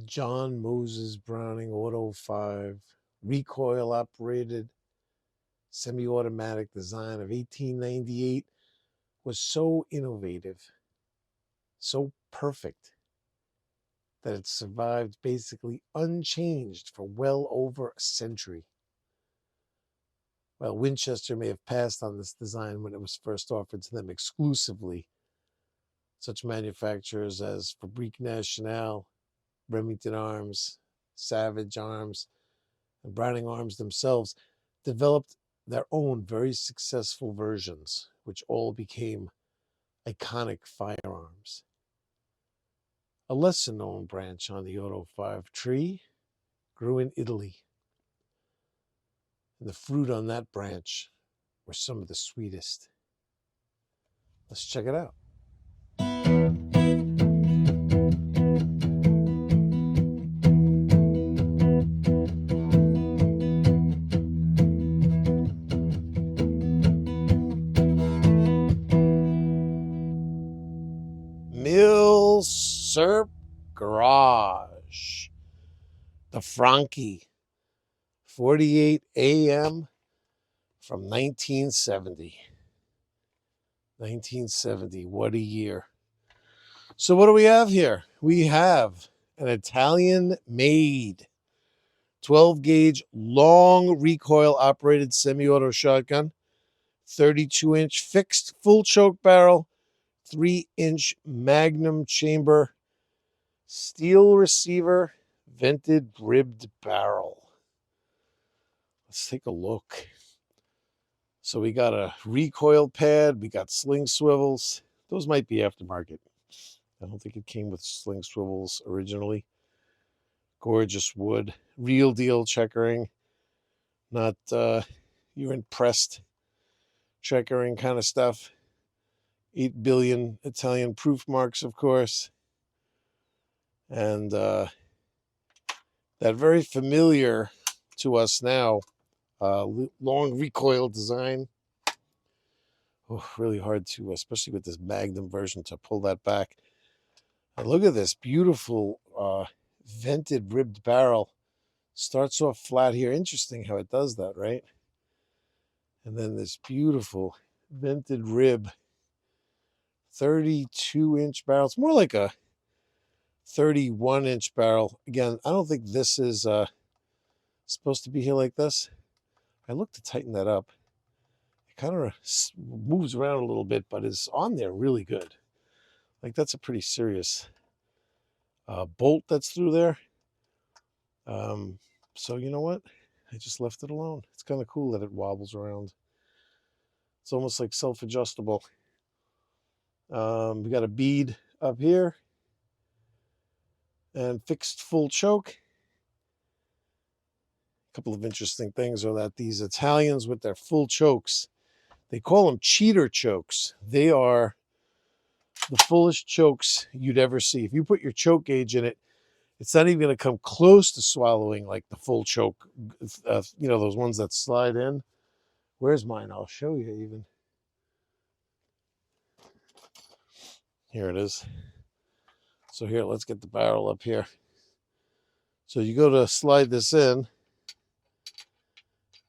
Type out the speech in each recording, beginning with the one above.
John Moses Browning Auto 5 recoil operated semi-automatic design of 1898 was so innovative, so perfect, that it survived basically unchanged for well over a century. Well, Winchester may have passed on this design when it was first offered to them exclusively. Such manufacturers as Fabrique Nationale, Remington Arms, Savage Arms, and Browning Arms themselves developed their own very successful versions, which all became iconic firearms. A lesser known branch on the Auto 5 tree grew in Italy. And the fruit on that branch were some of the sweetest. Let's check it out. Serp Garage. The Franchi 48 AM from 1970. 1970, what a year. So what do we have here? We have an Italian-made 12-gauge long recoil operated semi-auto shotgun, 32-inch fixed full choke barrel, 3-inch magnum chamber, steel receiver, vented ribbed barrel. Let's take a look. So we got a recoil pad, we got sling swivels. Those might be aftermarket. I don't think it came with sling swivels originally. Gorgeous wood, real deal checkering, not you're impressed checkering kind of stuff. 8 billion Italian proof marks, of course. And that very familiar to us now long recoil design. Oh, really hard to, especially with this Magnum version, to pull that back. And look at this beautiful vented ribbed barrel. Starts off flat here. Interesting how it does that, right? And then this beautiful vented rib, 32-inch barrel. It's more like a 31-inch barrel. Again, I don't think this is supposed to be here like this. I look to tighten that up. It kind of moves around a little bit, but is on there really good. Like, that's a pretty serious bolt that's through there. So you know what? I just left it alone. It's kind of cool that it wobbles around. It's almost like self-adjustable. We got a bead up here and fixed full choke. A couple of interesting things are that these Italians with their full chokes, they call them cheater chokes. They are the fullest chokes you'd ever see. If you put your choke gauge in it, it's not even going to come close to swallowing like the full choke, you know, those ones that slide in. Where's mine? I'll show you even. Here it is. So here, let's get the barrel up here. So you go to slide this in,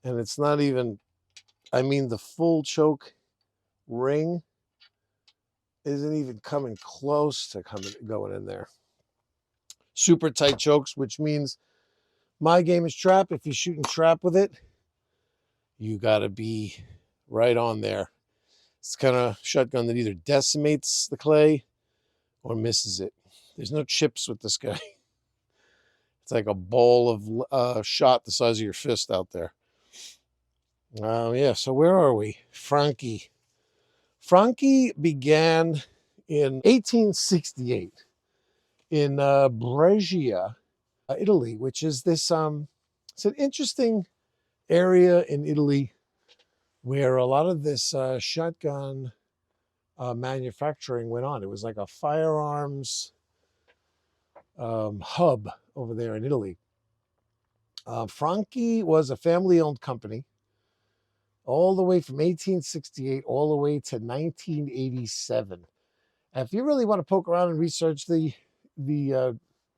and it's not even, I mean, the full choke ring isn't even coming close to going in there. Super tight chokes, which means my game is trap. If you're shooting trap with it, you got to be right on there. It's kind of shotgun that either decimates the clay or misses it. There's no chips with this guy. It's like a ball of shot the size of your fist out there. Yeah, so where are we? Franchi. Franchi began in 1868 in Brescia, Italy, which is this, it's an interesting area in Italy where a lot of this shotgun manufacturing went on. It was like a firearms hub over there in Italy. Franchi was a family-owned company all the way from 1868 all the way to 1987. And if you really want to poke around and research the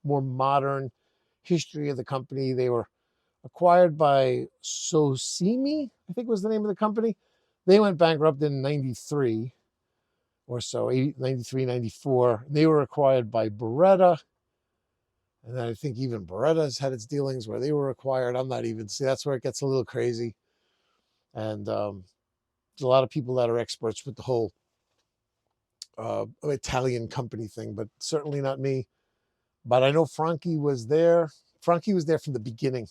more modern history of the company. They were acquired by Sosimi, I think was the name of the company. They went bankrupt in 93 or so, 93, 94. They were acquired by Beretta. And then I think even Beretta's had its dealings where they were acquired. I'm not even, see, that's where it gets a little crazy. And there's a lot of people that are experts with the whole Italian company thing, but certainly not me. But I know Franchi was there. Franchi was there from the beginning.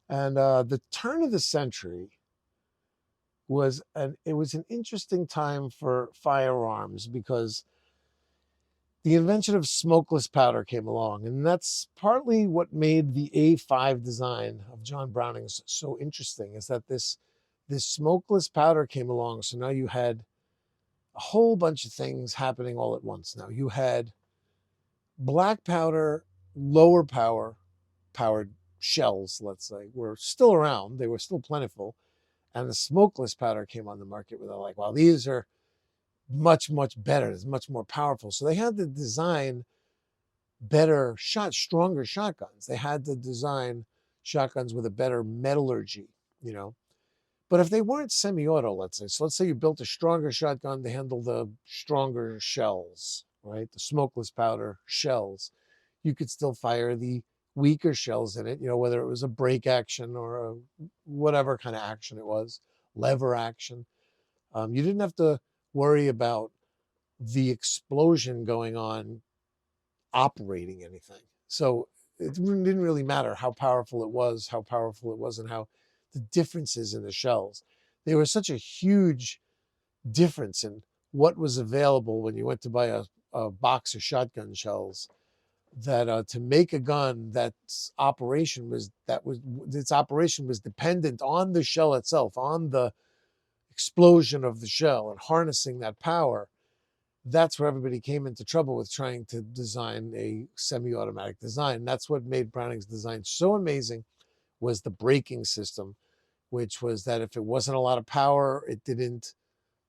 And the turn of the century it was an interesting time for firearms because the invention of smokeless powder came along, and that's partly what made the A5 design of John Browning's so interesting. Is that this smokeless powder came along, so now you had a whole bunch of things happening all at once. Now you had black powder, lower powered shells, let's say, were still around. They were still plentiful. And the smokeless powder came on the market where they're like, well, these are much, much better. It's much more powerful. So they had to design stronger shotguns. They had to design shotguns with a better metallurgy, you know. But if they weren't semi-auto, let's say, so let's say you built a stronger shotgun to handle the stronger shells, right? The smokeless powder shells. You could still fire the weaker shells in it, you know, whether it was a brake action or whatever kind of action it was, lever action. You didn't have to worry about the explosion going on operating anything. So it didn't really matter how powerful it was, and how the differences in the shells. There was such a huge difference in what was available when you went to buy a box of shotgun shells, that to make a gun its operation was dependent on the shell itself, on the explosion of the shell and harnessing that power. That's where everybody came into trouble with trying to design a semi-automatic design. And that's what made Browning's design so amazing, was the braking system, which was that if it wasn't a lot of power, it didn't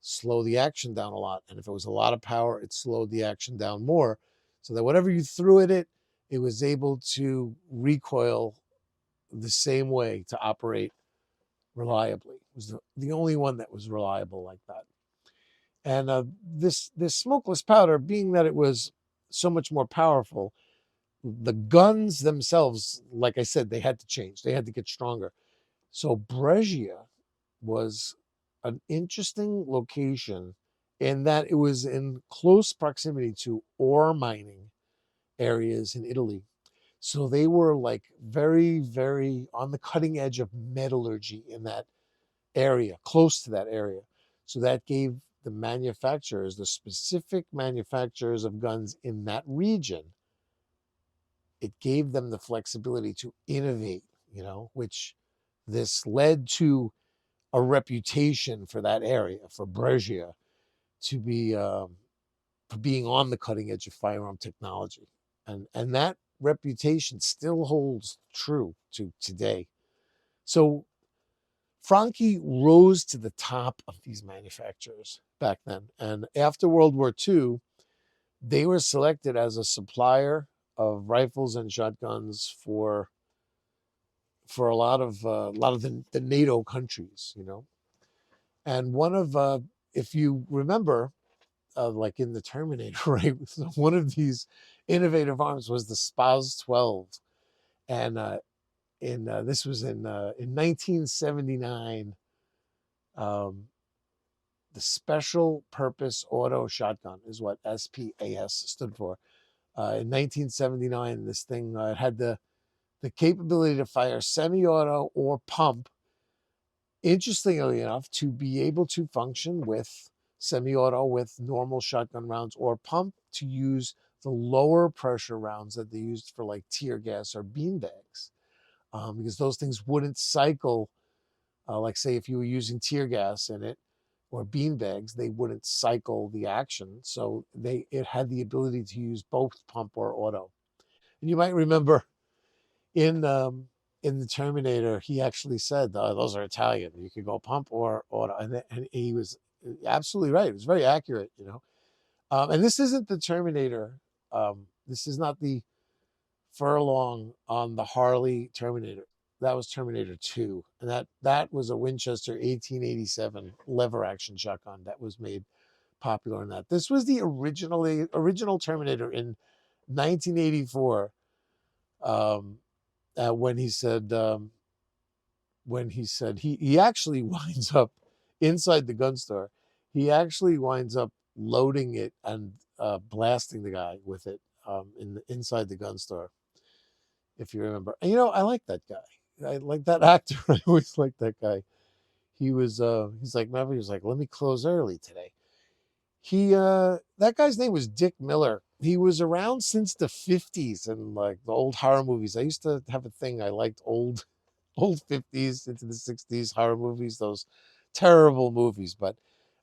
slow the action down a lot. And if it was a lot of power, it slowed the action down more. So that whatever you threw at it, it was able to recoil the same way to operate reliably. It was the only one that was reliable like that. And this smokeless powder, being that it was so much more powerful, the guns themselves, like I said, they had to change. They had to get stronger. So Brescia was an interesting location in that it was in close proximity to ore mining areas in Italy. So they were like very, very on the cutting edge of metallurgy in that area, close to that area. So that gave the manufacturers, the specific manufacturers of guns in that region, it gave them the flexibility to innovate, you know, which this led to a reputation for that area, for Brescia, to be for being on the cutting edge of firearm technology, and that reputation still holds true to today. So Franchi rose to the top of these manufacturers back then, and after World War II, they were selected as a supplier of rifles and shotguns for a lot of the NATO countries, you know. And one of if you remember, like in the Terminator, right? So one of these innovative arms was the Spouse 12, and in this was in 1979. Um, the Special Purpose Auto Shotgun is what SPAS stood for. In 1979, this thing had the capability to fire semi-auto or pump. Interestingly enough, to be able to function with semi-auto with normal shotgun rounds, or pump to use the lower pressure rounds that they used for like tear gas or beanbags, because those things wouldn't cycle. Like say if you were using tear gas in it or beanbags, they wouldn't cycle the action. So it had the ability to use both pump or auto. And you might remember in the Terminator, he actually said, "Those are Italian. You could go pump or auto," and he was absolutely right. It was very accurate, you know. And this isn't the Terminator This is not the furlong on the Harley Terminator. That was Terminator 2. And that was a Winchester 1887 lever action shotgun that was made popular in that. This was the original Terminator in 1984. Um, when he said he actually winds up inside the gun store. He actually winds up loading it and blasting the guy with it inside the gun store, if you remember. And, I like that guy. I like that actor. I always liked that guy. He's like, remember, he was like, let me close early today. That guy's name was Dick Miller. He was around since the 50s and like the old horror movies. I used to have a thing. I liked old 50s into the 60s horror movies, those terrible movies. But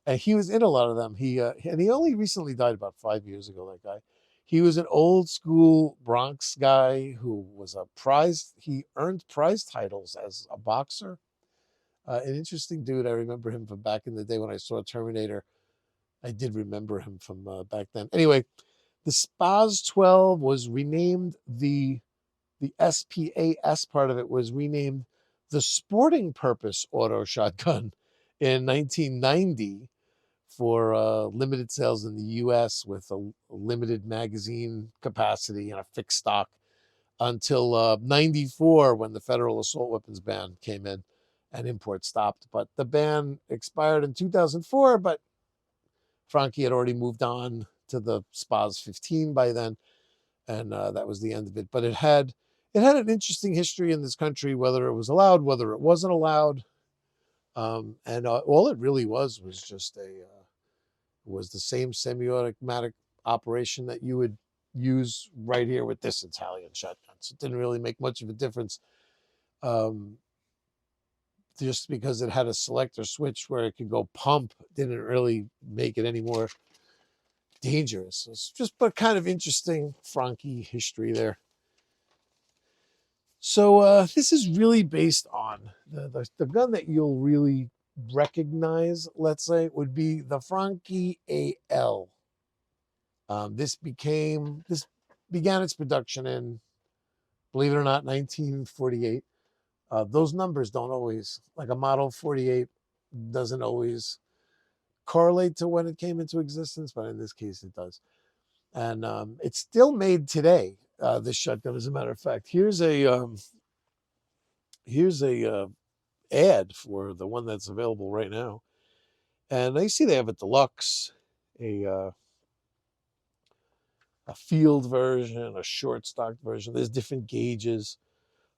and he was in a lot of them. And he only recently died about 5 years ago, that guy. He was an old school Bronx guy who was he earned prize titles as a boxer. An interesting dude. I remember him from back in the day when I saw Terminator. I did remember him from back then. Anyway, the SPAS 12 was renamed the SPAS part of it was renamed the Sporting Purpose Auto Shotgun in 1990 for limited sales in the U.S. with a limited magazine capacity and a fixed stock until 94 when the federal assault weapons ban came in and import stopped. But the ban expired in 2004, but Franchi had already moved on to the SPAS 15 by then, and that was the end of it. But it had an interesting history in this country, whether it was allowed, whether it wasn't allowed, and all it really was just was the same semi-automatic operation that you would use right here with this Italian shotgun. So it didn't really make much of a difference, just because it had a selector switch where it could go pump didn't really make it any more dangerous. It's just but kind of interesting Franchi history there. So this is really based on the gun that you'll really recognize, let's say, would be the Franchi AL. This began its production in, believe it or not, 1948. Those numbers don't always, like a Model 48 doesn't always correlate to when it came into existence, but in this case it does. And it's still made today, this shotgun, as a matter of fact. Here's a ad for the one that's available right now. And I see they have a deluxe, a field version, a short stock version. There's different gauges.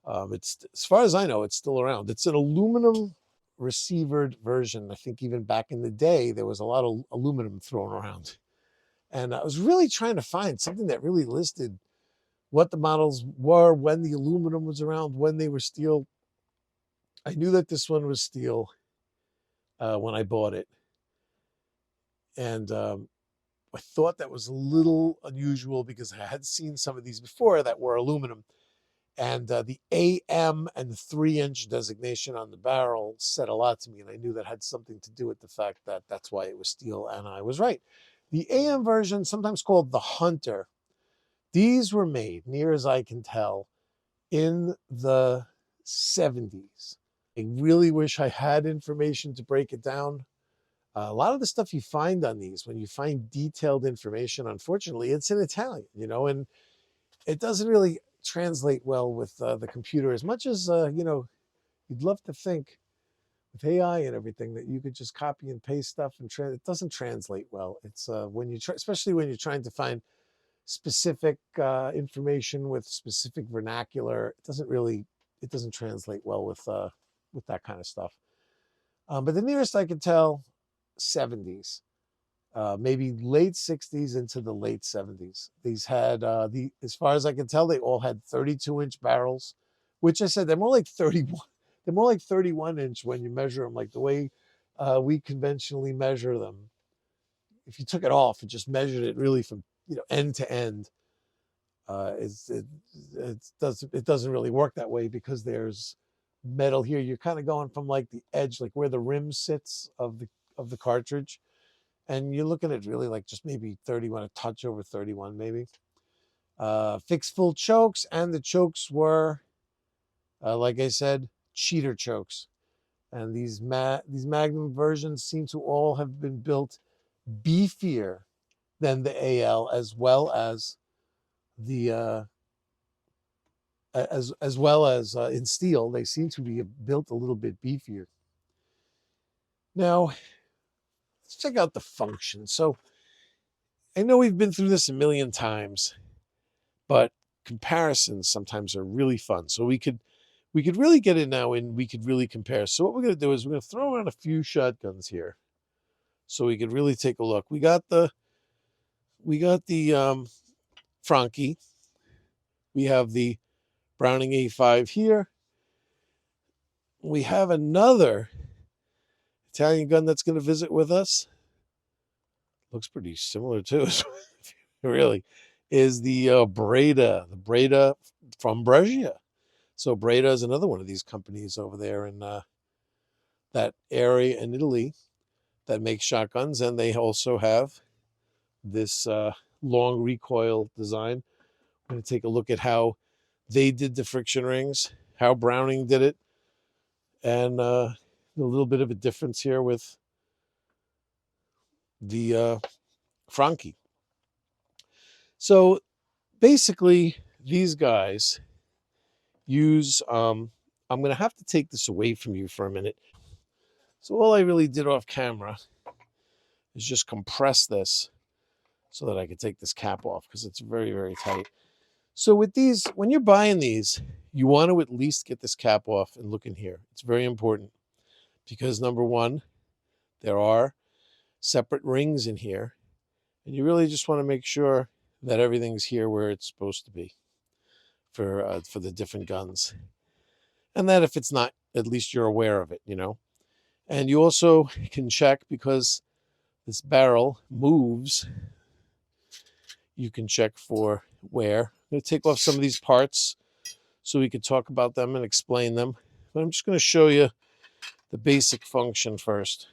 It's, as far as I know, it's still around. It's an aluminum receivered version. I think even back in the day, there was a lot of aluminum thrown around. And I was really trying to find something that really listed what the models were, when the aluminum was around, when they were steel. I knew that this one was steel when I bought it. And I thought that was a little unusual because I had seen some of these before that were aluminum. And the AM and the 3-inch designation on the barrel said a lot to me. And I knew that had something to do with the fact that that's why it was steel. And I was right. The AM version, sometimes called the Hunter, these were made, near as I can tell, in the 70s. I really wish I had information to break it down. A lot of the stuff you find on these, when you find detailed information, unfortunately, it's in Italian, and it doesn't really translate well with the computer as much as, you'd love to think with AI and everything that you could just copy and paste stuff and it doesn't translate well. It's when you especially when you're trying to find specific information with specific vernacular, it doesn't translate well with that kind of stuff. But the nearest I could tell, 70s, maybe late 60s into the late 70s. These had as far as I can tell, they all had 32-inch barrels, which I said they're more like 31. They're more like 31-inch when you measure them, like the way we conventionally measure them. If you took it off and just measured it really from end to end, it doesn't really work that way because there's metal here. You're kind of going from like the edge, like where the rim sits of the cartridge, and you're looking at really like just maybe 31, a touch over 31 maybe. fixed full chokes, and the chokes were, like I said, cheater chokes. And these Magnum versions seem to all have been built beefier than the AL, as well as the as well as in steel. They seem to be built a little bit beefier. Now, let's check out the function. So I know we've been through this a million times, but comparisons sometimes are really fun. So we could really get in now and we could really compare. So what we're going to do is we're going to throw around a few shotguns here so we could really take a look. We got the Franchi. We have the Browning A5 here. We have another Italian gun that's going to visit with us. Looks pretty similar too. Really, is the Breda. The Breda from Brescia. So Breda is another one of these companies over there in that area in Italy that makes shotguns, and they also have this long recoil design. I'm going to take a look at how they did the friction rings, how Browning did it, and a little bit of a difference here with the Franchi. So basically, these guys use, I'm going to have to take this away from you for a minute. So all I really did off camera is just compress this so that I could take this cap off because it's very, very tight. So with these, when you're buying these, you want to at least get this cap off and look in here. It's very important because number one, there are separate rings in here, and you really just want to make sure that everything's here where it's supposed to be for the different guns. And that if it's not, at least you're aware of it, you know. And you also can check because this barrel moves. You can check for wear. I'm going to take off some of these parts so we could talk about them and explain them. But I'm just going to show you the basic function first.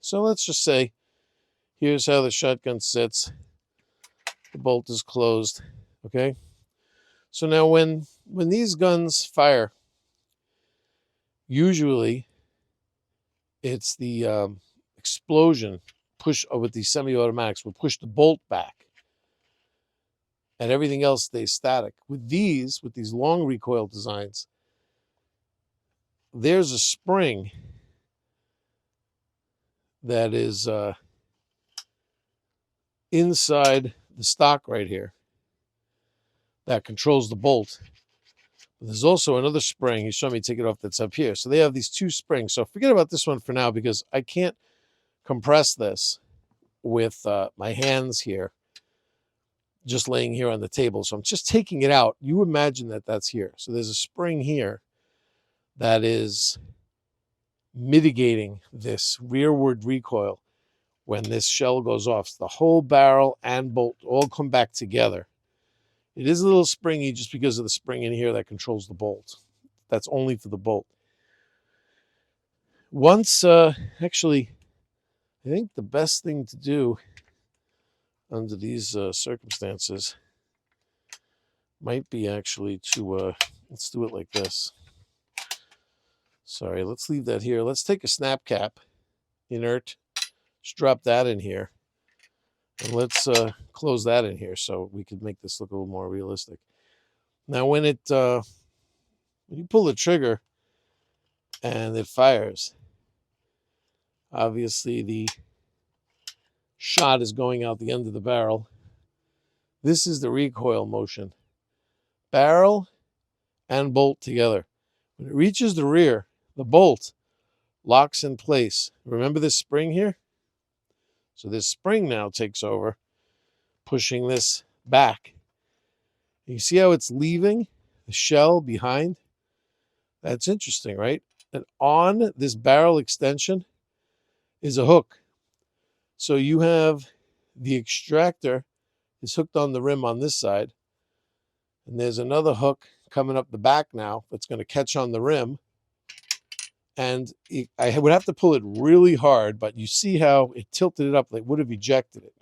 So let's just say, here's how the shotgun sits. The bolt is closed, okay? So now when these guns fire, usually it's the explosion push with these semi-automatics will push the bolt back and everything else stays static. With these long recoil designs, there's a spring that is inside the stock right here that controls the bolt. There's also another spring. You saw me take it off that's up here. So they have these two springs. So forget about this one for now because I can't compress this with my hands here, just laying here on the table. So I'm just taking it out. You imagine that that's here. So there's a spring here that is mitigating this rearward recoil when this shell goes off. So the whole barrel and bolt all come back together. It is a little springy just because of the spring in here that controls the bolt. That's only for the bolt. Once, actually, I think the best thing to do under these circumstances might be actually to, let's do it like this. Sorry, let's leave that here. Let's take a snap cap, inert, just drop that in here. And let's close that in here so we could make this look a little more realistic. Now, when you pull the trigger and it fires, obviously the shot is going out the end of the barrel. This is the recoil motion. Barrel and bolt together. When it reaches the rear, the bolt locks in place. Remember this spring here? So this spring now takes over, pushing this back. You see how it's leaving the shell behind? That's interesting, right? And on this barrel extension is a hook. So you have the extractor is hooked on the rim on this side. And there's another hook coming up the back now that's going to catch on the rim. And I would have to pull it really hard, but you see how it tilted it up. They would have ejected it.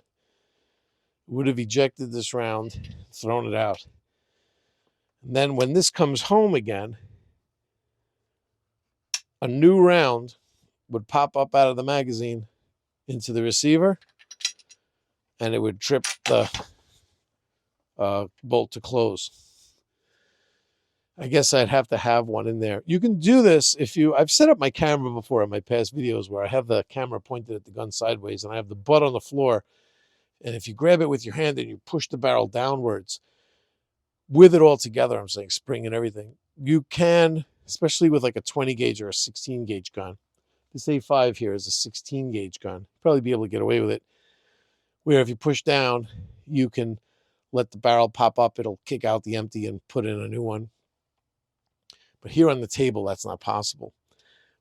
would have ejected this round, thrown it out. And then when this comes home again, a new round would pop up out of the magazine into the receiver, and it would trip the bolt to close. I guess I'd have to have one in there. You can do this if you, I've set up my camera before in my past videos where I have the camera pointed at the gun sideways and I have the butt on the floor. And if you grab it with your hand and you push the barrel downwards with it all together, I'm saying spring and everything, you can, especially with like a 20 gauge or a 16 gauge gun. This A5 here is a 16 gauge gun. Probably be able to get away with it. Where if you push down, you can let the barrel pop up. It'll kick out the empty and put in a new one. But here on the table, that's not possible.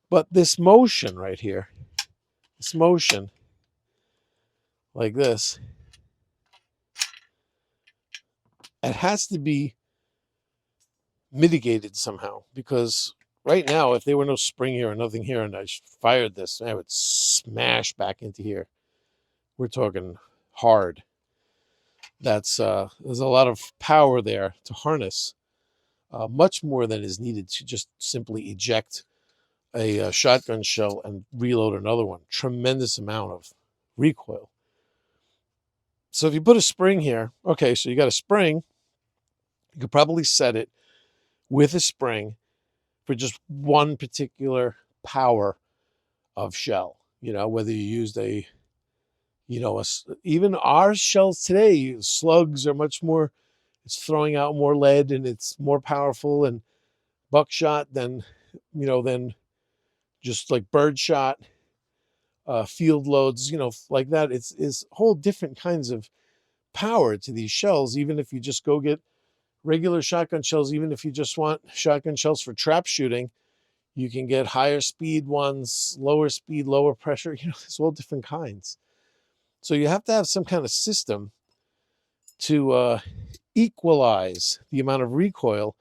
But this motion right here, this motion like this, it has to be mitigated somehow, because right now, if there were no spring here or nothing here and I fired this, I would smash back into here. We're talking hard. That's there's a lot of power there to harness, much more than is needed to just simply eject a shotgun shell and reload another one. Tremendous amount of recoil. So if you put a spring here, okay, so you got a spring, you could probably set it with a spring for just one particular power of shell. You know, whether you used a, you know, even our shells today, slugs are much more, it's throwing out more lead and it's more powerful and buckshot than, you know, than just like birdshot, field loads, you know, like that. It's whole different kinds of power to these shells. Even if you just go get regular shotgun shells, even if you just want shotgun shells for trap shooting, you can get higher speed ones, lower speed, lower pressure. You know, there's all different kinds. So you have to have some kind of system to equalize the amount of recoil.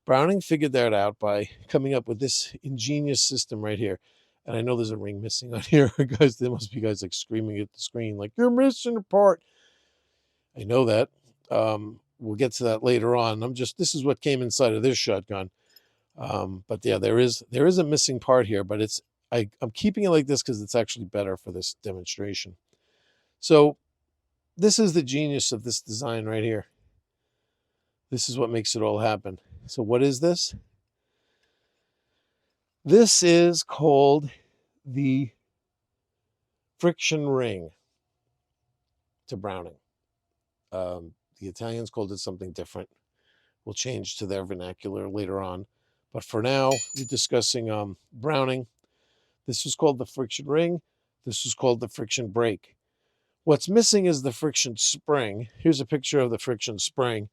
Browning figured that out by coming up with this ingenious system right here. And I know there's a ring missing on here. Guys, there must be guys like screaming at the screen like, you're missing a part. I know that. We'll get to that later on. This is what came inside of this shotgun. But yeah, there is a missing part here, but I'm keeping it like this because it's actually better for this demonstration. So this is the genius of this design right here. This is what makes it all happen. So what is this? This is called the friction ring to Browning. The Italians called it something different. We'll change to their vernacular later on. But for now, we're discussing Browning. This was called the friction ring. This was called the friction brake. What's missing is the friction spring. Here's a picture of the friction spring.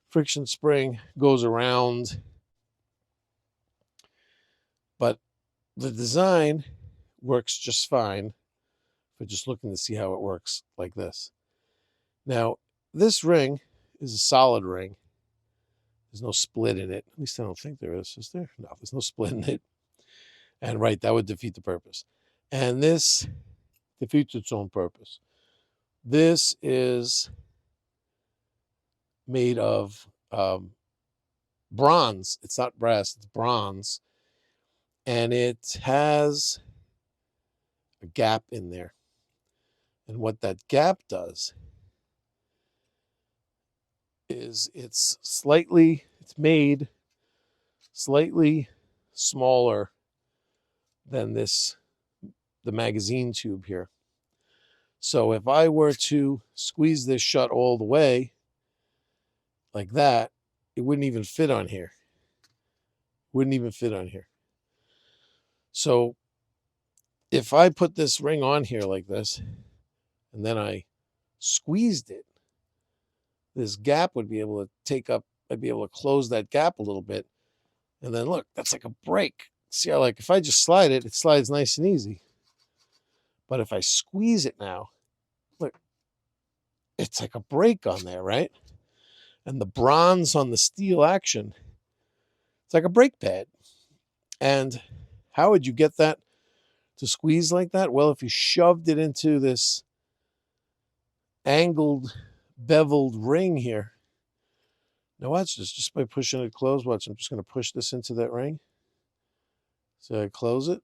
Friction spring goes around, but the design works just fine for just looking to see how it works like this. Now, this ring is a solid ring. There's no split in it. At least I don't think there is. Is there? No, there's no split in it. And right, that would defeat the purpose. And this defeats its own purpose. This is made of bronze. It's not brass, it's bronze. And it has a gap in there. And what that gap does is it's made slightly smaller than the magazine tube here. So if I were to squeeze this shut all the way like that, it wouldn't even fit on here. Wouldn't even fit on here. So if I put this ring on here like this, and then I squeezed it, this gap would be able to I'd be able to close that gap a little bit. And then look, that's like a brake. See how, like, if I just slide it, it slides nice and easy. But if I squeeze it now, look, it's like a brake on there, right? And the bronze on the steel action, it's like a brake pad. And how would you get that to squeeze like that? Well, if you shoved it into this angled beveled ring here. Now watch this, just by pushing it closed. Watch, I'm just going to push this into that ring. So I close it.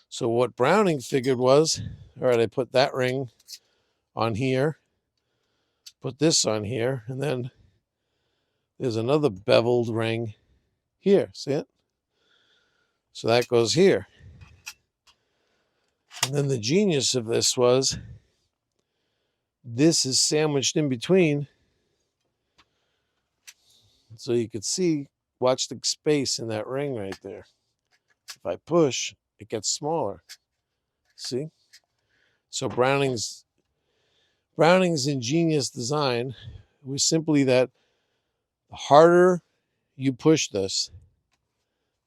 So what Browning figured was, all right, I put that ring on here, put this on here, and then there's another beveled ring here. See it? So that goes here. And then the genius of this was, this is sandwiched in between. So you could see, watch the space in that ring right there. If I push, it gets smaller. See? So Browning's ingenious design was simply that the harder you push this,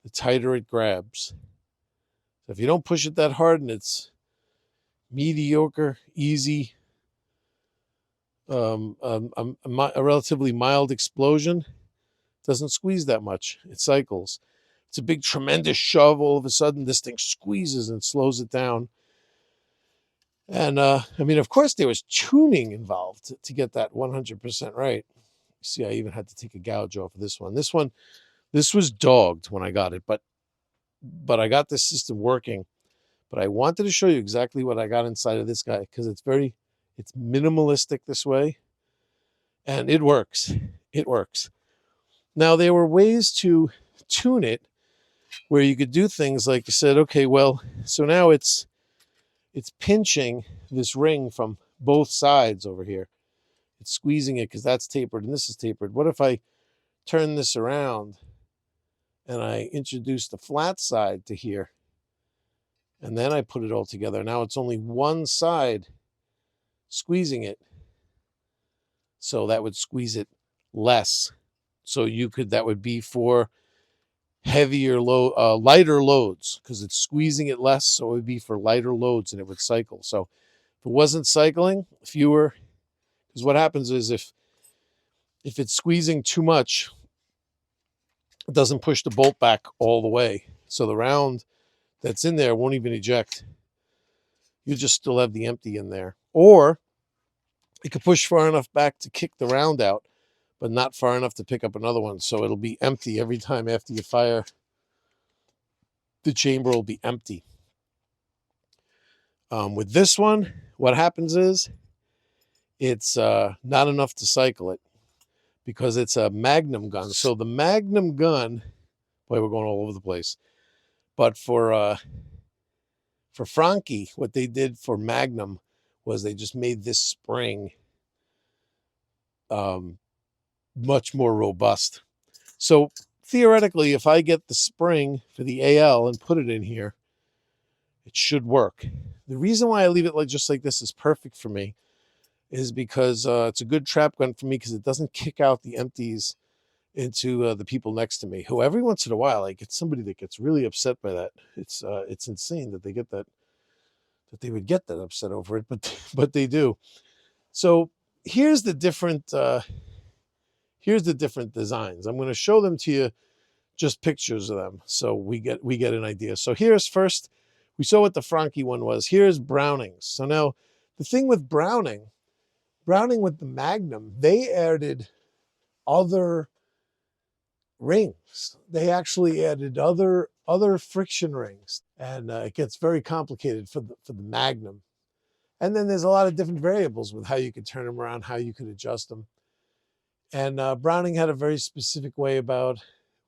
the tighter it grabs. So if you don't push it that hard and it's mediocre, easy, a relatively mild explosion, doesn't squeeze that much. It cycles. It's a big, tremendous shove. All of a sudden, this thing squeezes and slows it down. And I mean, of course, there was tuning involved to get that 100% right. See, I even had to take a gouge off of this one. This was dogged when I got it, but I got this system working. But I wanted to show you exactly what I got inside of this guy, because it's minimalistic this way, and it works. It works. Now, there were ways to tune it where you could do things like you said, okay, well, so now it's pinching this ring from both sides over here. It's squeezing it because that's tapered and this is tapered. What if I turn this around and I introduce the flat side to here, and then I put it all together? Now it's only one side squeezing it. So that would squeeze it less. So that would be for lighter loads, because it's squeezing it less. So it would be for lighter loads and it would cycle. So if it wasn't cycling, fewer, because what happens is if it's squeezing too much, it doesn't push the bolt back all the way. So the round that's in there won't even eject. You just still have the empty in there. Or it could push far enough back to kick the round out, but not far enough to pick up another one. So it'll be empty every time after you fire. The chamber will be empty. With this one, what happens is it's not enough to cycle it, because it's a Magnum gun. So the Magnum gun, boy, we're going all over the place. But for Franchi, what they did for Magnum was they just made this spring much more robust. So theoretically, if I get the spring for the AL and put it in here, it should work. The reason why I leave it just like this is perfect for me is because it's a good trap gun for me, because it doesn't kick out the empties into the people next to me, who every once in a while I get somebody that gets really upset by that. It's insane that they get that would get that upset over it, but they do. So here's the different designs. I'm going to show them to you, just pictures of them, so we get an idea. So here's first, we saw what the Franchi one was. Here's Browning's. So now the thing with Browning with the Magnum, they added other rings. They actually added other friction rings, and it gets very complicated for the Magnum. And then there's a lot of different variables with how you could turn them around, how you could adjust them. And Browning had a very specific way about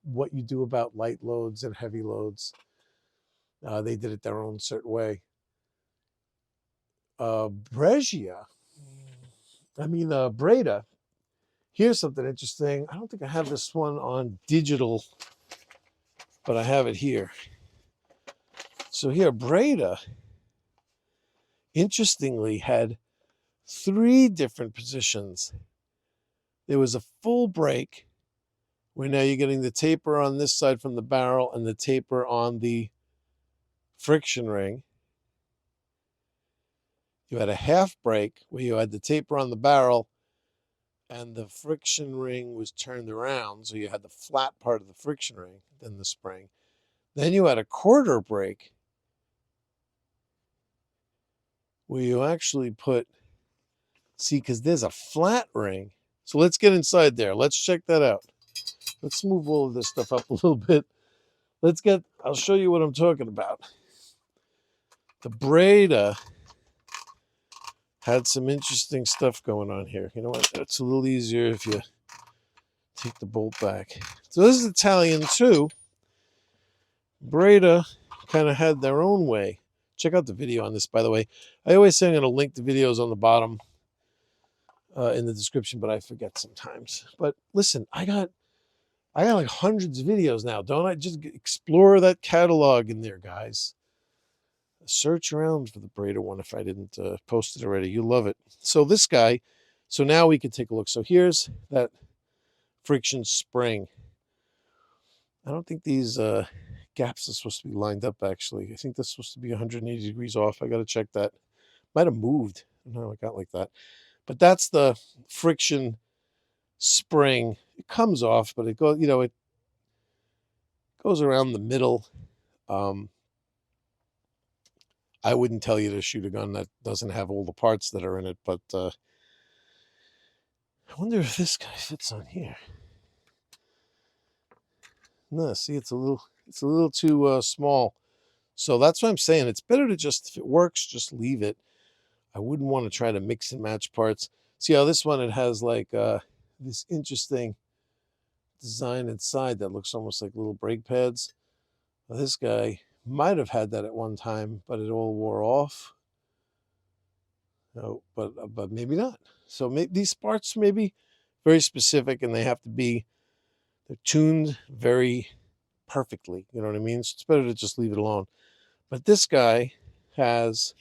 what you do about light loads and heavy loads. They did it their own certain way. Brescia, Breda. Here's something interesting. I don't think I have this one on digital, but I have it here. So here, Breda, interestingly, had 3 different positions. There was a full break, where now you're getting the taper on this side from the barrel and the taper on the friction ring. You had a half break where you had the taper on the barrel and the friction ring was turned around, so you had the flat part of the friction ring, then the spring. Then you had a quarter break where you actually put See, because there's a flat ring. So let's get inside there. Let's check that out. Let's move all of this stuff up a little bit. I'll show you what I'm talking about. The Breda had some interesting stuff going on here. You know what? It's a little easier if you take the bolt back. So this is Italian too. Breda kind of had their own way. Check out the video on this, by the way. I always say I'm going to link the videos on the bottom in the description, but I forget sometimes. But listen, I got like hundreds of videos now, don't I? Just explore that catalog in there, guys. Search around for the Breda one if I didn't post it already. You'll love it. So this guy, so now we can take a look. So here's that friction spring. I don't think these gaps are supposed to be lined up, actually. I think this is supposed to be 180 degrees off. I got to check that. Might have moved. No, it got like that. But that's the friction spring. It comes off, but it goes, it goes around the middle. I wouldn't tell you to shoot a gun that doesn't have all the parts that are in it, but I wonder if this guy fits on here. No, see, it's a little too small. So that's what I'm saying. It's better to just, if it works, just leave it. I wouldn't want to try to mix and match parts. See how this one, it has like this interesting design inside that looks almost like little brake pads. Now, this guy might have had that at one time, but it all wore off. No, but maybe not. So these parts may be very specific, and they're tuned very perfectly. You know what I mean? So it's better to just leave it alone. But this guy has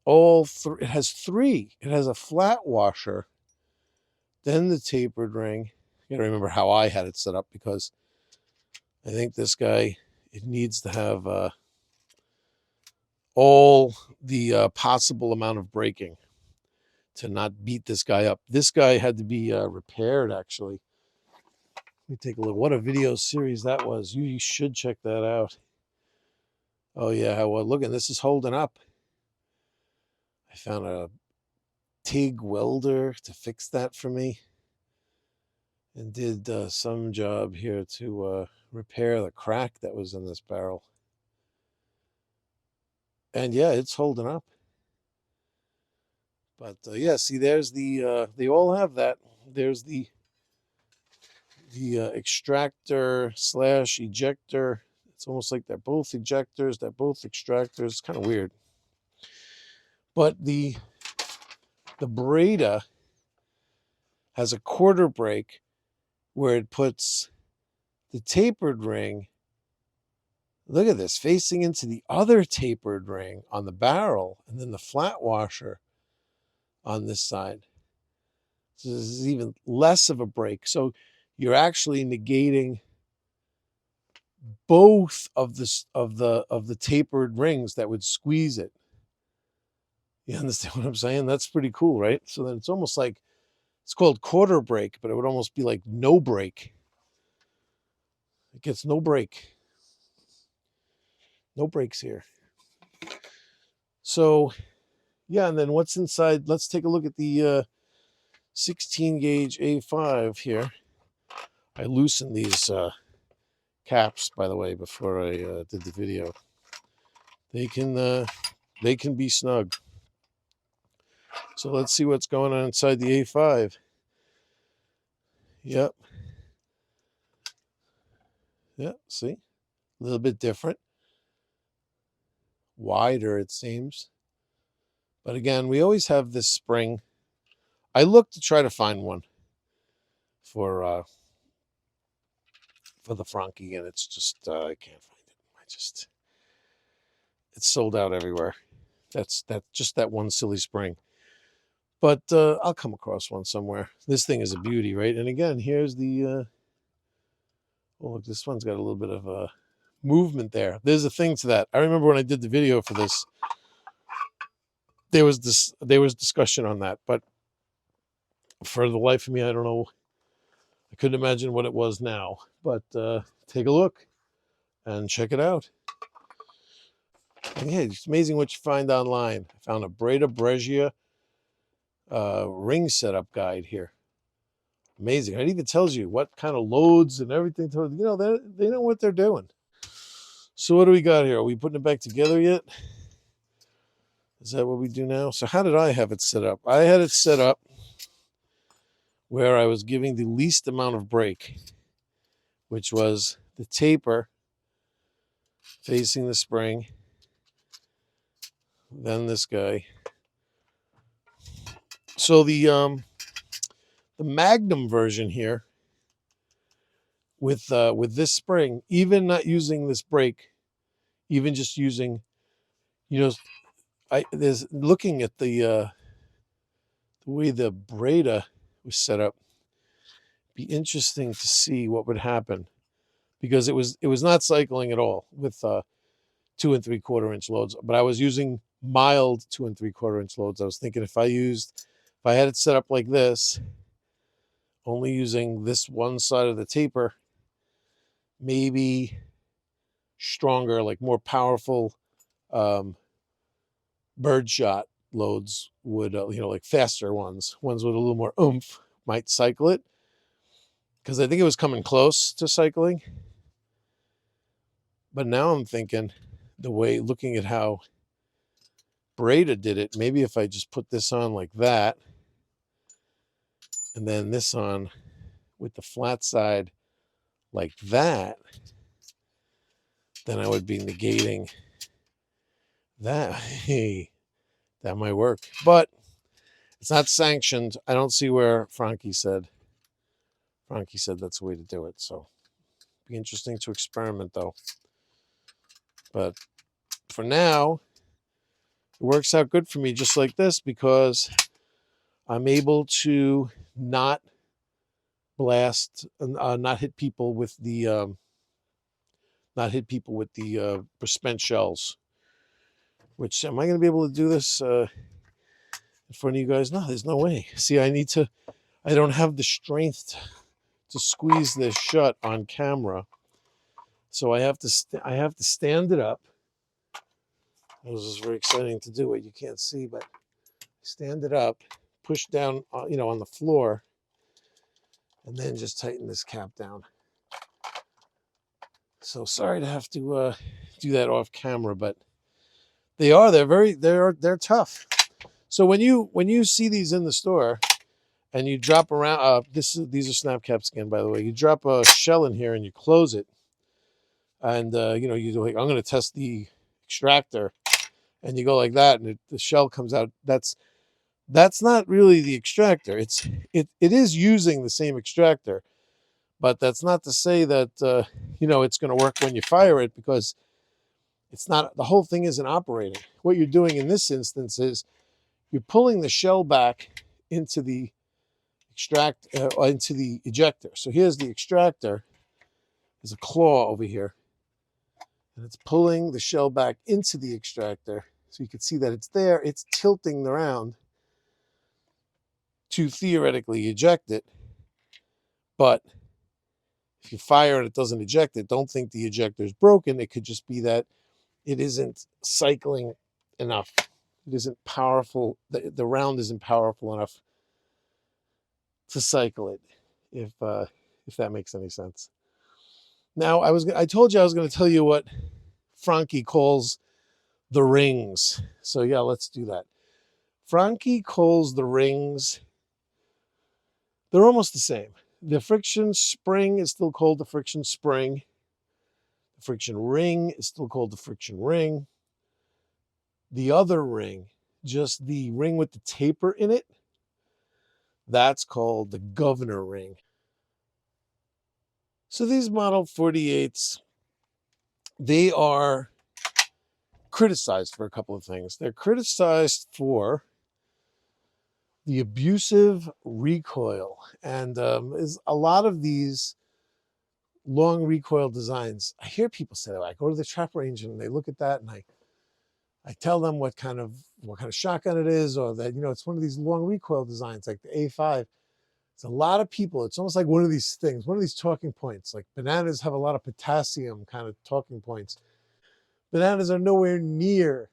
it has three. It has a flat washer, then the tapered ring. You gotta remember how I had it set up, because I think this guy, it needs to have all the possible amount of braking to not beat this guy up. This guy had to be repaired, actually. Let me take a look. What a video series that was. You should check that out. Oh, yeah. Well, look, and this is holding up. I found a TIG welder to fix that for me, and did some job here to repair the crack that was in this barrel. And yeah, it's holding up. But yeah, see, there's the they all have that. There's the extractor / ejector. It's almost like they're both ejectors, they're both extractors. It's kind of weird. But the Breda has a quarter brake where it puts the tapered ring, look at this, facing into the other tapered ring on the barrel, and then the flat washer on this side. So this is even less of a brake. So you're actually negating both of the tapered rings that would squeeze it. You understand what I'm saying? That's pretty cool, right? So then it's almost like, it's called quarter brake, but it would almost be like no brake. It gets no brake. No brakes here. So, yeah, and then what's inside? Let's take a look at the 16 gauge A5 here. I loosened these caps, by the way, before I did the video. They can be snug. So let's see what's going on inside the A5. Yep. Yeah, see? A little bit different. Wider, it seems. But again, we always have this spring. I look to try to find one for the Franchi, and it's just I can't find it. It's sold out everywhere. That's just that one silly spring. But I'll come across one somewhere. This thing is a beauty, right? And again, here's the oh, look, this one's got a little bit of movement there. There's a thing to that. I remember when I did the video for this, there was discussion on that, but for the life of me, I don't know. I couldn't imagine what it was now. But take a look and check it out. And yeah, it's amazing what you find online. I found a Brescia ring setup guide here. Amazing. It even tells you what kind of loads and everything. You know, they know what they're doing. So what do we got here? Are we putting it back together yet? Is that what we do now? So how did I have it set up? I had it set up where I was giving the least amount of break, which was the taper facing the spring, then this guy. So the Magnum version here with this spring, even not using this brake, even just using, you know, there's looking at the way the Breda was set up. Be interesting to see what would happen, because it was not cycling at all with 2 3/4 inch loads, but I was using mild 2 3/4 inch loads. I was thinking if I had it set up like this, only using this one side of the taper, maybe stronger, like more powerful birdshot loads would, like faster ones with a little more oomph might cycle it, because I think it was coming close to cycling. But now I'm thinking, looking at how Breda did it, maybe if I just put this on like that, and then this on with the flat side like that, then I would be negating that. Hey, that might work. But it's not sanctioned. I don't see where Franchi said that's the way to do it. So it'd be interesting to experiment though. But for now, it works out good for me just like this, because I'm able to not blast, not hit people with the spent shells. Which, am I going to be able to do this in front of you guys? No, there's no way. See, I don't have the strength to squeeze this shut on camera, so I have to stand it up. This is very exciting to do it. You can't see, but stand it up, push down, on the floor, and then just tighten this cap down. So sorry to have to do that off camera, but they're tough. So when you see these in the store and you drop around, these are snap caps again, by the way. You drop a shell in here and you close it, and you like, I'm going to test the extractor, and you go like that, and the shell comes out. That's not really the extractor. It is using the same extractor, but that's not to say that it's going to work when you fire it, because it's not. The whole thing isn't operating. What you're doing in this instance is you're pulling the shell back into the into the ejector. So here's the extractor. There's a claw over here, and it's pulling the shell back into the extractor. So you can see that it's there. It's tilting around to theoretically eject it. But if you fire and it doesn't eject it, don't think the ejector is broken. It could just be that it isn't cycling enough. It isn't powerful. The round isn't powerful enough to cycle it, if that makes any sense. Now, I told you I was going to tell you what Franchi calls the rings. So yeah, let's do that. Franchi calls the rings, they're almost the same. The friction spring is still called the friction spring. The friction ring is still called the friction ring. The other ring, just the ring with the taper in it, that's called the governor ring. So these Model 48s, they are criticized for a couple of things. They're criticized for the abusive recoil. And is a lot of these long recoil designs, I hear people say that. I go to the trap range and they look at that, and I tell them what kind of shotgun it is, or that, it's one of these long recoil designs like the A5. It's a lot of people. It's almost like one of these things, one of these talking points. Like bananas have a lot of potassium kind of talking points. Bananas are nowhere near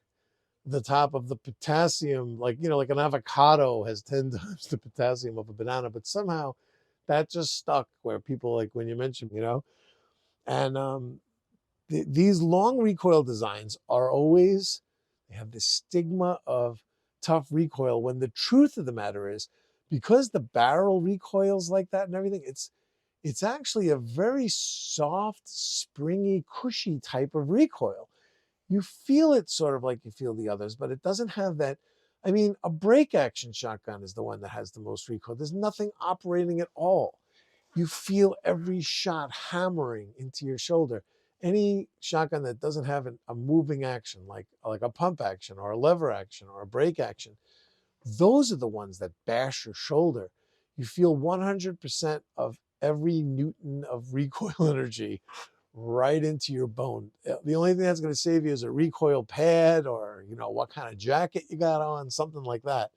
the top of the potassium, like, like an avocado has 10 times the potassium of a banana, but somehow that just stuck where people, like when you mentioned. And these long recoil designs are always, they have this stigma of tough recoil, when the truth of the matter is, because the barrel recoils like that and everything, it's actually a very soft, springy, cushy type of recoil. You feel it sort of like you feel the others, but it doesn't have that. I mean, a break action shotgun is the one that has the most recoil. There's nothing operating at all. You feel every shot hammering into your shoulder. Any shotgun that doesn't have a moving action, like a pump action or a lever action or a brake action, those are the ones that bash your shoulder. You feel 100% of every Newton of recoil energy right into your bone. The only thing that's going to save you is a recoil pad, or what kind of jacket you got on, something like that.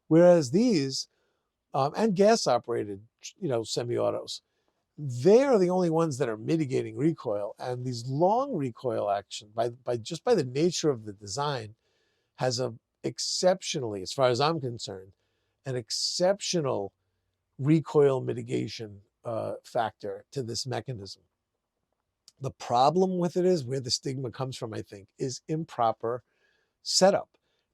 Whereas these, and gas operated, semi-autos, they are the only ones that are mitigating recoil. And these long recoil action, by the nature of the design, has a exceptionally, as far as I'm concerned, an exceptional recoil mitigation factor to this mechanism. The problem with it is, where the stigma comes from, I think, is improper setup.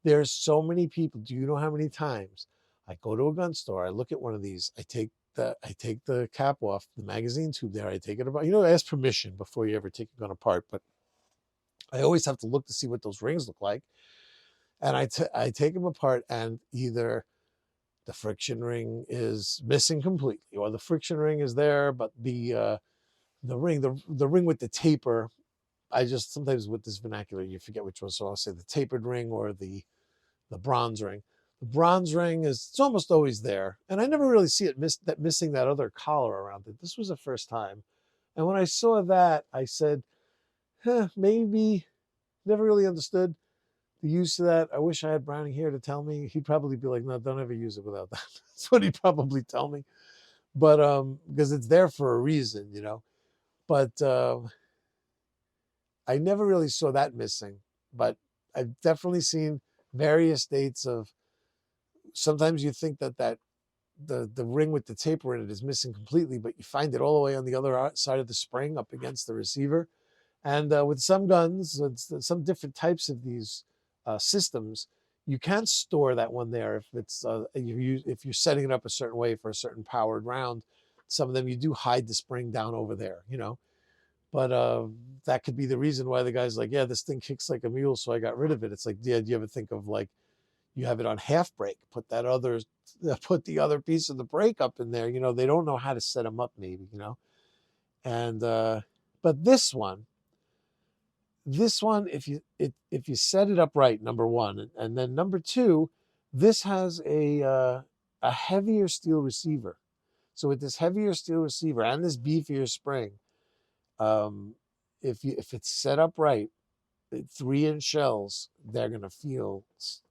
There's so many people. Do you know how many times I go to a gun store, I look at one of these, I take the cap off the magazine tube there, I take it apart. I ask permission before you ever take a gun apart, but I always have to look to see what those rings look like. And I take them apart, and either the friction ring is missing completely, or the friction ring is there, but the ring with the taper, I just, sometimes with this vernacular, you forget which one. So I'll say the tapered ring or the bronze ring. The bronze ring it's almost always there. And I never really see it missing that other collar around it. This was the first time. And when I saw that, I said, maybe, never really understood the use of that. I wish I had Browning here to tell me. He'd probably be like, no, don't ever use it without that. That's what he'd probably tell me. But because it's there for a reason. But I never really saw that missing. But I've definitely seen various states of, sometimes you think that the ring with the taper in it is missing completely, but you find it all the way on the other side of the spring up against the receiver. And with some guns, some different types of these systems, you can't store that one there if it's if you're setting it up a certain way for a certain powered round. Some of them you do hide the spring down over there. But that could be the reason why the guy's like, yeah, this thing kicks like a mule, so I got rid of it. It's like, yeah, do you ever think of, like, you have it on half brake, put the other piece of the brake up in there? They don't know how to set them up, maybe. And but this one, if you set it up right, number one, and then number two, this has a heavier steel receiver. So with this heavier steel receiver and this beefier spring, if it's set up right, 3-inch shells, they're going to feel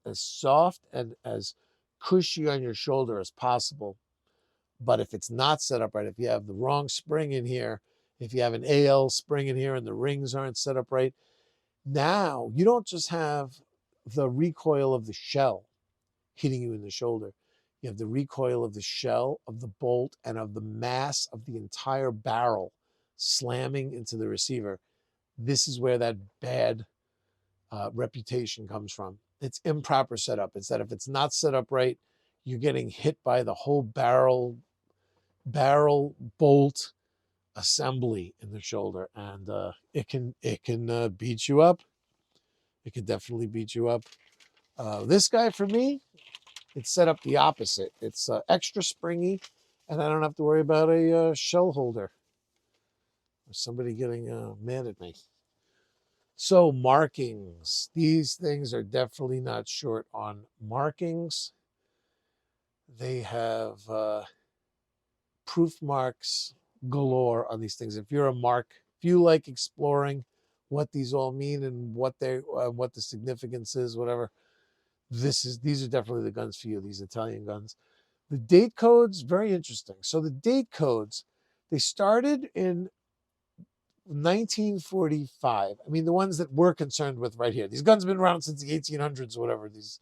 as soft and as cushy on your shoulder as possible. But if it's not set up right, if you have the wrong spring in here, if you have an AL spring in here and the rings aren't set up right, now you don't just have the recoil of the shell hitting you in the shoulder. You have the recoil of the shell, of the bolt, and of the mass of the entire barrel slamming into the receiver. This is where that bad reputation comes from. It's improper setup. It's that if it's not set up right, you're getting hit by the whole barrel bolt assembly in the shoulder, and it can beat you up. It can definitely beat you up. This guy, for me, it's set up the opposite. It's extra springy, and I don't have to worry about a shell holder or somebody getting mad at me. So markings. These things are definitely not short on markings. They have proof marks galore on these things. If you like exploring what these all mean and what the significance is, whatever, these are definitely the guns for you, these Italian guns. The date codes, very interesting. So the date codes, they started in 1945. I mean, the ones that we're concerned with right here. These guns have been around since the 1800s or whatever, these,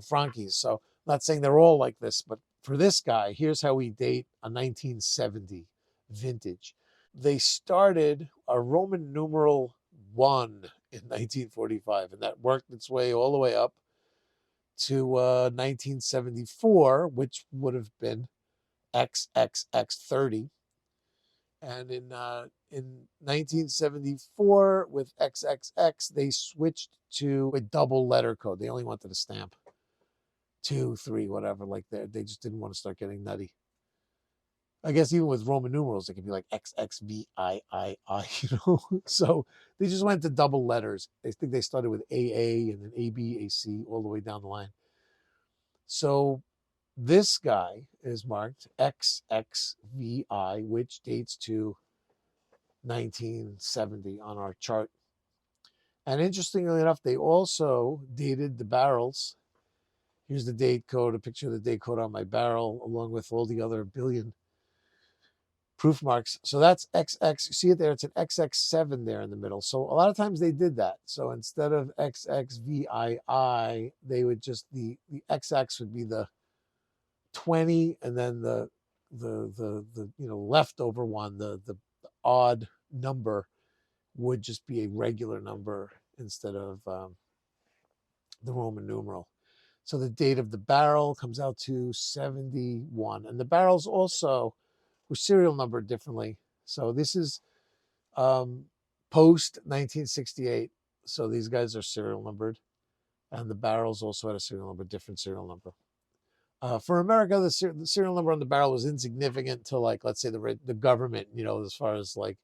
Franchis. So I'm not saying they're all like this, but for this guy, here's how we date a 1970 vintage. They started a Roman numeral 1 in 1945, and that worked its way all the way up to 1974, which would have been XXX30. And in 1974, with XXX, they switched to a double letter code. They only wanted to stamp 2, 3, whatever, like that. They just didn't want to start getting nutty. I guess even with Roman numerals, it could be like XXVIII, So they just went to double letters. I think they started with AA and then AB, AC, all the way down the line. So this guy is marked XXVI, which dates to 1970 on our chart. And interestingly enough, they also dated the barrels. Here's the date code, a picture of the date code on my barrel, along with all the other billion proof marks. So that's XX. You see it there? It's an XX7 there in the middle. So a lot of times they did that. So instead of XXVII, they would just, the XX would be the 20, and then the leftover one, the odd number, would just be a regular number instead of the Roman numeral. So the date of the barrel comes out to 71, and the barrels also were serial numbered differently. So this is post 1968. So these guys are serial numbered, and the barrels also had a serial number, different serial number. For America, the serial number on the barrel was insignificant until, like, let's say the government, as far as like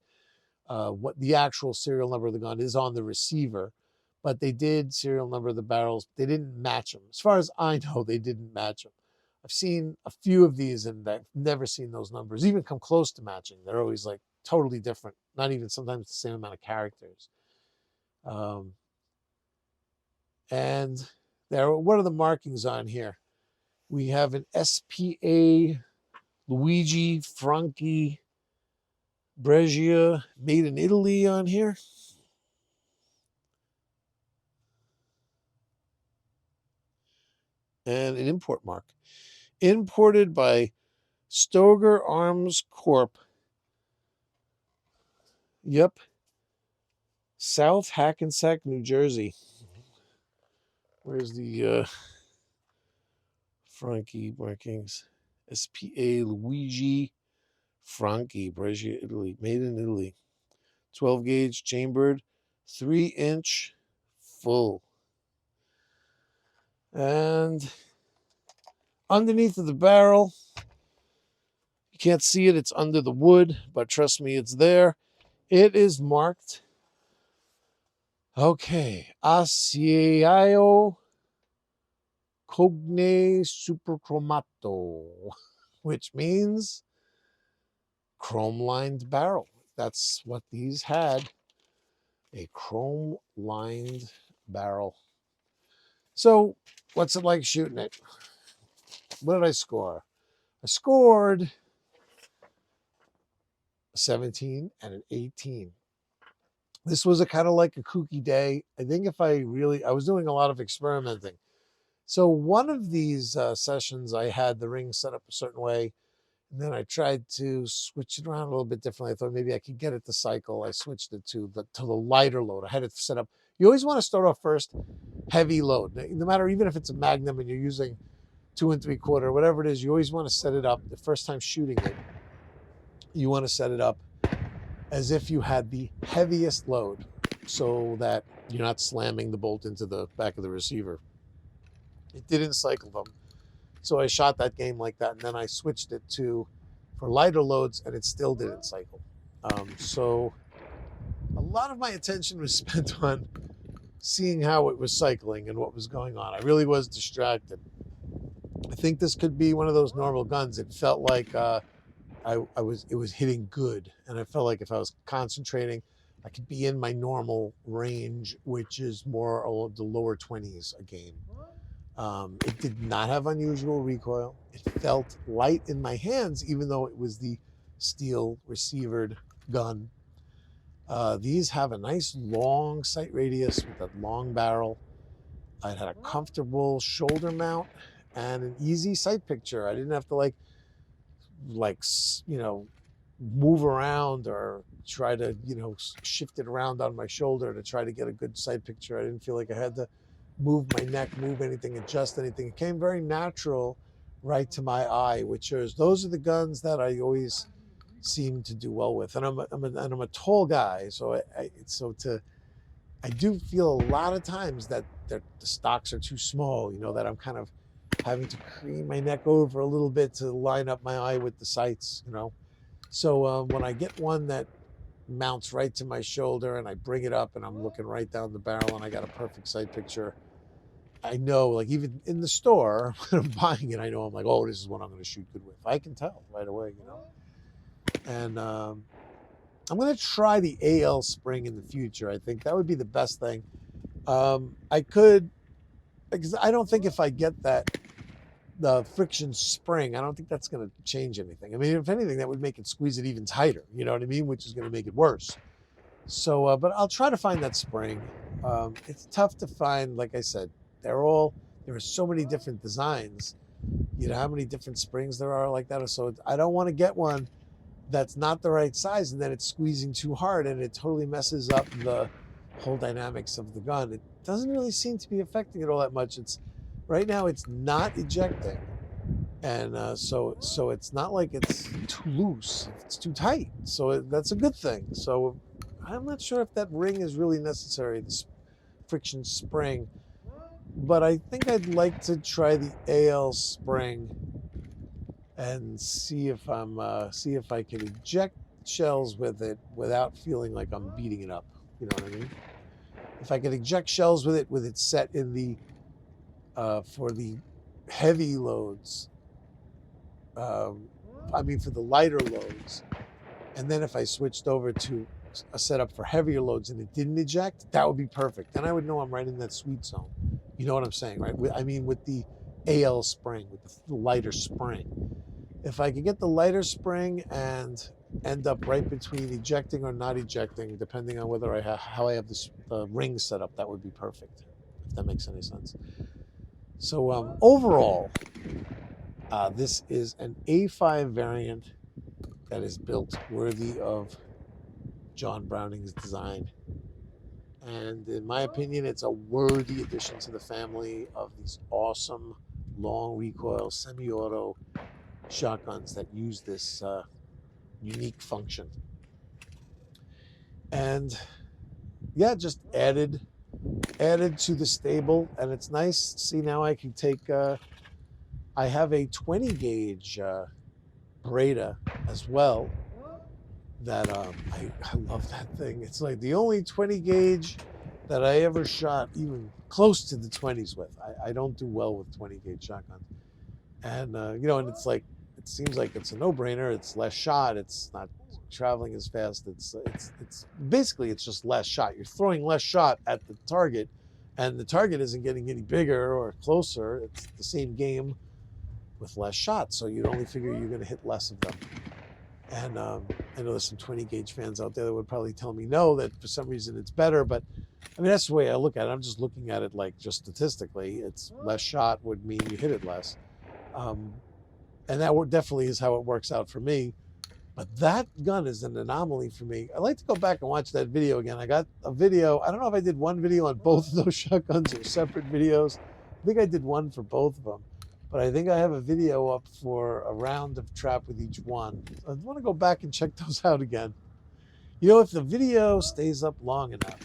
what the actual serial number of the gun is on the receiver. But they did serial number the barrels. They didn't match them. As far as I know, they didn't match them. I've seen a few of these, and I've never seen those numbers even come close to matching. They're always like totally different, not even sometimes the same amount of characters. And what are the markings on here? We have an SPA Luigi Franchi Brescia made in Italy on here. And an import mark. Imported by Stoger Arms Corp. Yep. South Hackensack, New Jersey. Where's the Franchi markings? SPA Luigi Franchi, Brescia, Italy. Made in Italy. 12 gauge chambered, 3-inch full. And underneath of the barrel, you can't see it, it's under the wood, but trust me, it's there. It is marked, Acciaio Cogne Superchromato, which means chrome-lined barrel. That's what these had, a chrome-lined barrel. So what's it like shooting it? What did I score? I scored a 17 and an 18. This was a kind of like a kooky day. I think I was doing a lot of experimenting. So one of these sessions, I had the ring set up a certain way, and then I tried to switch it around a little bit differently. I thought maybe I could get it to cycle. I switched it to the lighter load. I had it set up. You always want to start off first heavy load. No matter, even if it's a Magnum and you're using 2 3/4, whatever it is, you always want to set it up the first time shooting it. You want to set it up as if you had the heaviest load, so that you're not slamming the bolt into the back of the receiver. It didn't cycle them. So I shot that game like that, and then I switched it for lighter loads, and it still didn't cycle. So a lot of my attention was spent on seeing how it was cycling and what was going on. I really was distracted. I think this could be one of those normal guns. It felt like it was hitting good, and I felt like if I was concentrating, I could be in my normal range, which is more of the lower 20s a game. It did not have unusual recoil. It felt light in my hands, even though it was the steel receivered gun. These have a nice long sight radius with a long barrel. I had a comfortable shoulder mount and an easy sight picture. I didn't have to like move around or try to shift it around on my shoulder to try to get a good sight picture. I didn't feel like I had to move my neck, move anything, adjust anything. It came very natural right to my eye, which is those are the guns that I always seem to do well with. And I'm a tall guy, so I do feel a lot of times that the stocks are too small, that I'm kind of having to crane my neck over a little bit to line up my eye with the sights. So when I get one that mounts right to my shoulder and I bring it up and I'm looking right down the barrel and I got a perfect sight picture, I know, like even in the store when I'm buying it, I know I'm like, oh, this is what I'm going to shoot good with. I can tell right away. And I'm going to try the AL spring in the future. I think that would be the best thing. I could, because I don't think if I get the friction spring, I don't think that's going to change anything. I mean, if anything, that would make it squeeze it even tighter, you know what I mean? Which is going to make it worse. So, but I'll try to find that spring. It's tough to find, like I said, there are so many different designs. You know how many different springs there are like that? So I don't want to get one that's not the right size and then it's squeezing too hard and it totally messes up the whole dynamics of the gun. It doesn't really seem to be affecting it all that much. Right now it's not ejecting, and so it's not like it's too loose. It's too tight, so that's a good thing. So I'm not sure if that ring is really necessary, this friction spring, but I think I'd like to try the AL spring and see if I can eject shells with it without feeling like I'm beating it up. You know what I mean? If I can eject shells with it set in the for the heavy loads, for the lighter loads, and then if I switched over to a setup for heavier loads and it didn't eject, that would be perfect. Then I would know I'm right in that sweet zone. You know what I'm saying, right? With the AL spring, with the lighter spring. If I could get the lighter spring and end up right between ejecting or not ejecting, depending on whether how I have the ring set up, that would be perfect, if that makes any sense. So overall, this is an A5 variant that is built worthy of John Browning's design. And in my opinion, it's a worthy addition to the family of these awesome long recoil semi-auto shotguns that use this unique function. And yeah, just added to the stable, and it's nice. See, now I can take I have a 20 gauge Breda as well that I love that thing. It's like the only 20 gauge that I ever shot even close to the 20s with. I don't do well with 20 gauge shotguns. And and it's like, it seems like it's a no-brainer. It's less shot. It's not traveling as fast. It's basically, it's just less shot. You're throwing less shot at the target, and the target isn't getting any bigger or closer. It's the same game with less shots. So you'd only figure you're going to hit less of them. And I know there's some 20 gauge fans out there that would probably tell me no, that for some reason it's better. But I mean, that's the way I look at it. I'm just looking at it like just statistically. It's less shot would mean you hit it less. And that definitely is how it works out for me. But that gun is an anomaly for me. I like to go back and watch that video again. I got a video. I don't know if I did one video on both of those shotguns or separate videos. I think I did one for both of them. But I think I have a video up for a round of trap with each one. I want to go back and check those out again. If the video stays up long enough,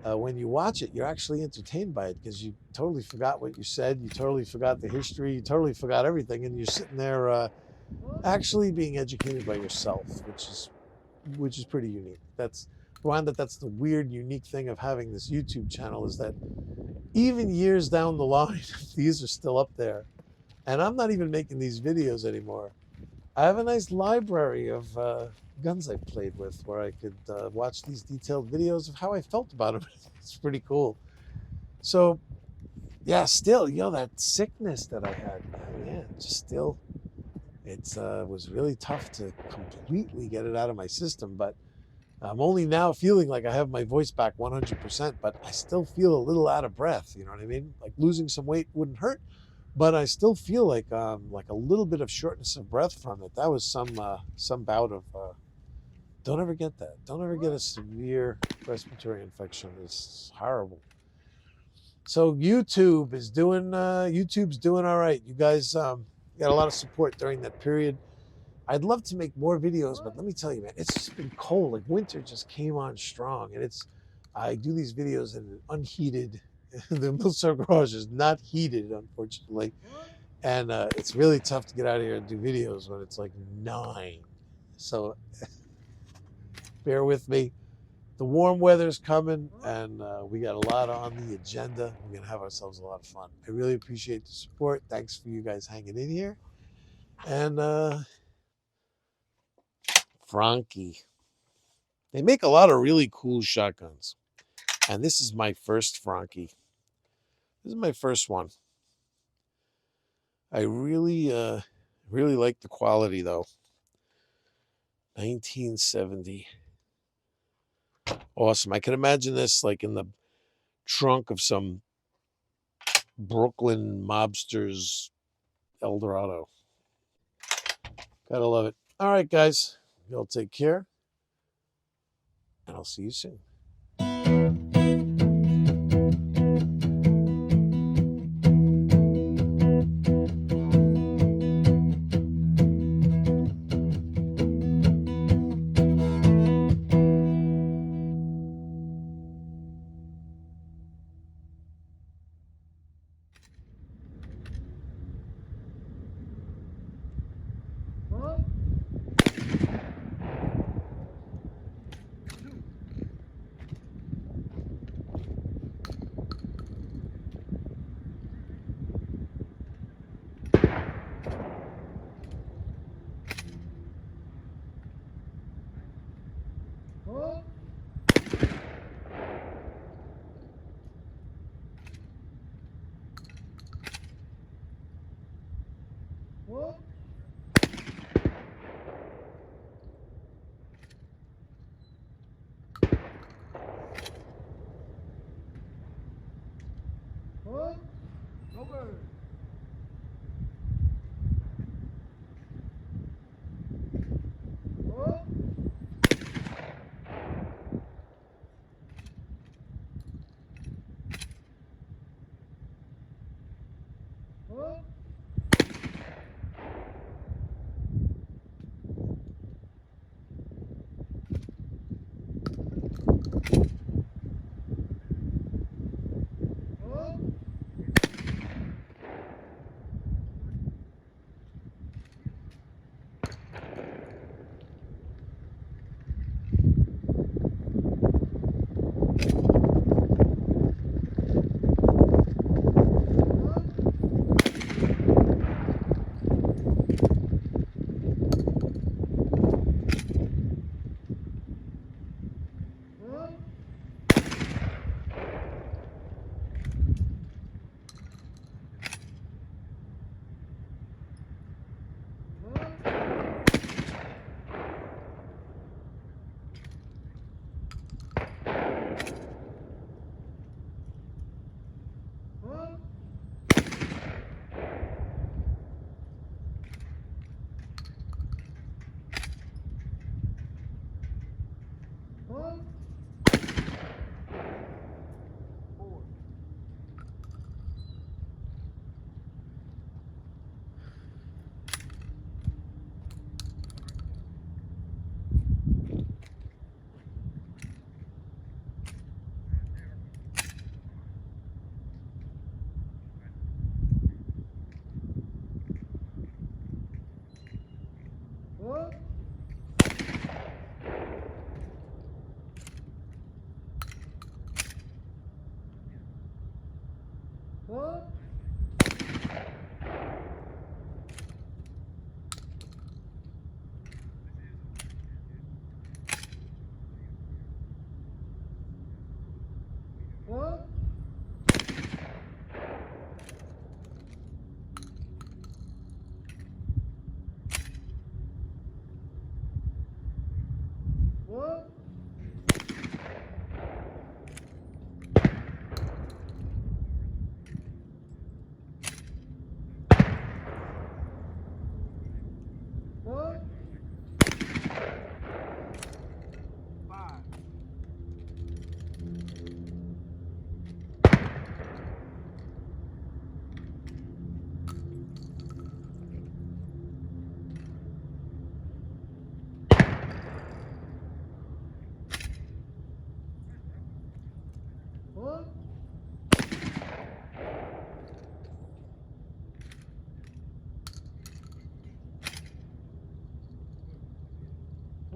when you watch it, you're actually entertained by it because you totally forgot what you said. You totally forgot the history. You totally forgot everything. And you're sitting there actually being educated by yourself, which is pretty unique. That's the weird, unique thing of having this YouTube channel, is that even years down the line, these are still up there. And I'm not even making these videos anymore. I have a nice library of guns I've played with where I could watch these detailed videos of how I felt about them. It's pretty cool. So, yeah, still, that sickness that I had, man, just still, it was really tough to completely get it out of my system. But I'm only now feeling like I have my voice back 100%, but I still feel a little out of breath. You know what I mean? Like losing some weight wouldn't hurt, but I still feel like a little bit of shortness of breath from it. That was some bout of. Don't ever get that. Don't ever get a severe respiratory infection. It's horrible. So YouTube's doing all right. You guys got a lot of support during that period. I'd love to make more videos, but let me tell you, man, it's just been cold. Like winter just came on strong, and I do these videos in an unheated. The Milsar garage is not heated, unfortunately, and it's really tough to get out of here and do videos when it's like 9. So bear with me. The warm weather's coming, and we got a lot on the agenda. We're gonna have ourselves a lot of fun. I really appreciate the support. Thanks for you guys hanging in here, and Franchi. They make a lot of really cool shotguns. And this is my first Franchi. This is my first one. I really like the quality though. 1970. Awesome. I can imagine this like in the trunk of some Brooklyn mobster's Eldorado. Gotta love it. All right, guys. Y'all take care. And I'll see you soon.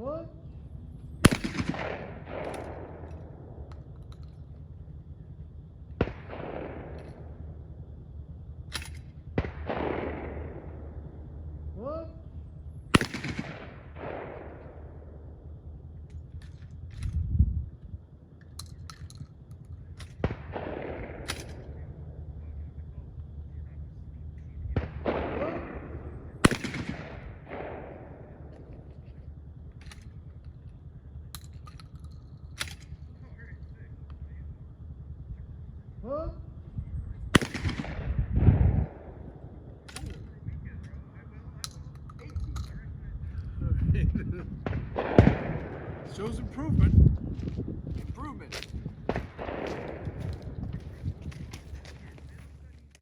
One. One. Huh? Shows improvement. Improvement.